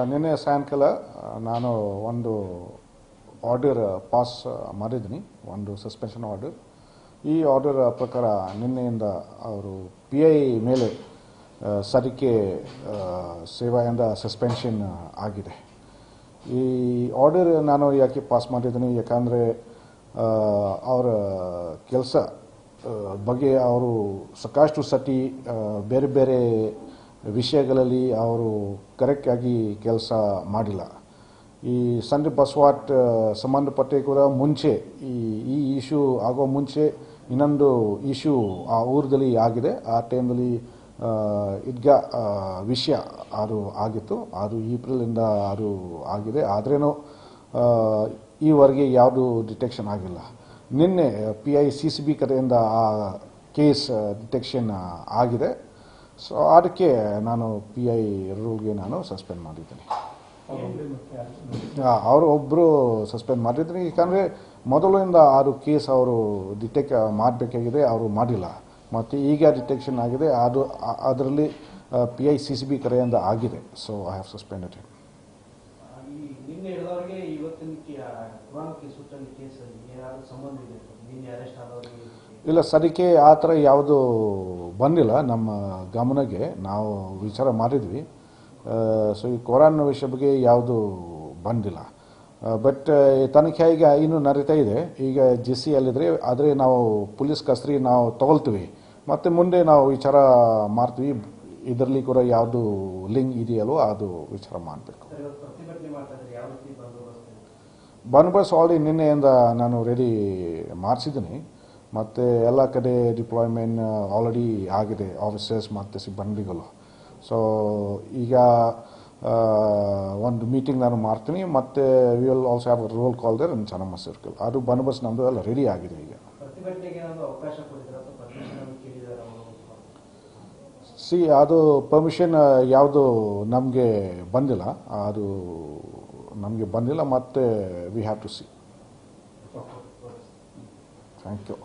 ನಿನ್ನೆ ಸಾಯಂಕಾಲ ನಾನು ಒಂದು ಆರ್ಡರ್ ಪಾಸ್ ಮಾಡಿದ್ದೀನಿ, ಒಂದು ಸಸ್ಪೆನ್ಷನ್ ಆರ್ಡರ್. ಈ ಆರ್ಡರ್ ಪ್ರಕಾರ ನಿನ್ನೆಯಿಂದ ಅವರು PI ಮೇಲೆ ಸರಿಕೆ ಸೇವೆಯಿಂದ ಸಸ್ಪೆನ್ಷನ್ ಆಗಿದೆ. ಈ ಆರ್ಡರ್ ನಾನು ಯಾಕೆ ಪಾಸ್ ಮಾಡಿದ್ದೀನಿ, ಯಾಕಂದರೆ ಅವರ ಕೆಲಸ ಬಗ್ಗೆ ಅವರು ಸಾಕಷ್ಟು ಸತಿ ಬೇರೆ ಬೇರೆ ವಿಷಯಗಳಲ್ಲಿ ಅವರು ಕರೆಕ್ಟಾಗಿ ಕೆಲಸ ಮಾಡಿಲ್ಲ. ಈ ಸಂದೀಪ್ ಬಸ್ವಾಟ್ ಸಂಬಂಧಪಟ್ಟ ಕೂಡ ಮುಂಚೆ ಈ ಇಶ್ಯೂ ಆಗೋ ಮುಂಚೆ ಇನ್ನೊಂದು ಇಶ್ಯೂ ಆ ಊರಲ್ಲಿ ಆಗಿದೆ. ಆ ಟೈಮಲ್ಲಿ ಈದ್ಗಾ ವಿಷಯ ಅದು ಆಗಿತ್ತು, ಅದು ಏಪ್ರಿಲಿಂದ ಅದು ಆಗಿದೆ. ಆದ್ರೇನು ಈವರೆಗೆ ಯಾವುದು ಡಿಟೆಕ್ಷನ್ ಆಗಿಲ್ಲ. ನಿನ್ನೆ PI CCB ಕಡೆಯಿಂದ ಆ ಕೇಸ್ ಡಿಟೆಕ್ಷನ್ ಆಗಿದೆ. ಸೊ ಅದಕ್ಕೆ ನಾನು PI ರೂಲ್ಗೆ ನಾನು ಸಸ್ಪೆಂಡ್ ಮಾಡಿದ್ದೀನಿ. ಅವರು ಒಬ್ಬರು ಸಸ್ಪೆಂಡ್ ಮಾಡಿದ್ದೀನಿ, ಯಾಕಂದರೆ ಮೊದಲಿಂದ ಅದು ಕೇಸ್ ಅವರು ಡಿಟೆಕ್ಟ್ ಮಾಡಬೇಕಾಗಿದೆ, ಅವರು ಮಾಡಿಲ್ಲ. ಮತ್ತು ಈಗ ಡಿಟೆಕ್ಷನ್ ಆಗಿದೆ, ಅದರಲ್ಲಿ PI CCB ಕಡೆಯಿಂದ ಆಗಿದೆ. So I have suspended him. ಇಲ್ಲ, ಸರಿಕೆ ಆ ಥರ ಯಾವುದು ಬಂದಿಲ್ಲ ನಮ್ಮ ಗಮನಕ್ಕೆ. ನಾವು ವಿಚಾರ ಮಾಡಿದ್ವಿ. ಸೊ ಈ ಕೊರೋನಾ ವಿಷಯ ಬಗ್ಗೆ ಯಾವುದು ಬಂದಿಲ್ಲ. ಬಟ್ ತನಿಖೆ ಈಗ ಇನ್ನೂ ನಡೀತಾ ಇದೆ. ಈಗ JC ಅಲ್ಲಿದ್ರೆ ಆದರೆ ನಾವು ಪೊಲೀಸ್ ಕಸ್ಟಡಿ ನಾವು ತಗೊಳ್ತೀವಿ, ಮತ್ತು ಮುಂದೆ ನಾವು ವಿಚಾರ ಮಾಡ್ತೀವಿ. ಇದರಲ್ಲಿ ಕೂಡ ಯಾವುದು ಲಿಂಕ್ ಇದೆಯಲ್ಲೋ ಅದು ವಿಚಾರ ಮಾಡಬೇಕು. ಬಂದೋಬಸ್ತ್ ಆಲ್ರೆಡಿ ನಿನ್ನೆಯಿಂದ ನಾನು ರೆಡಿ ಮಾಡಿಸಿದ್ದೀನಿ, ಮತ್ತು ಎಲ್ಲ ಕಡೆ ಡಿಪ್ಲಾಯ್ಮೆಂಟ್ ಆಲ್ರೆಡಿ ಆಗಿದೆ, ಆಫೀಸರ್ಸ್ ಮತ್ತು ಸಿಬ್ಬಂದಿಗಳು. ಸೊ ಈಗ ಒಂದು ಮೀಟಿಂಗ್ ನಾನು ಮಾಡ್ತೀನಿ, ಮತ್ತು we will also have a roll call there in Chennamma circle. ಅದು ಬಂದೋಬಸ್ತ್ ನಮ್ಮದು ಎಲ್ಲ ರೆಡಿ ಆಗಿದೆ. ಈಗ ಅದು ಪರ್ಮಿಷನ್ ಯಾವುದು ನಮಗೆ ಬಂದಿಲ್ಲ, ಅದು ನಮಗೆ ಬಂದಿಲ್ಲ, ಮತ್ತು we have to see. Thank you.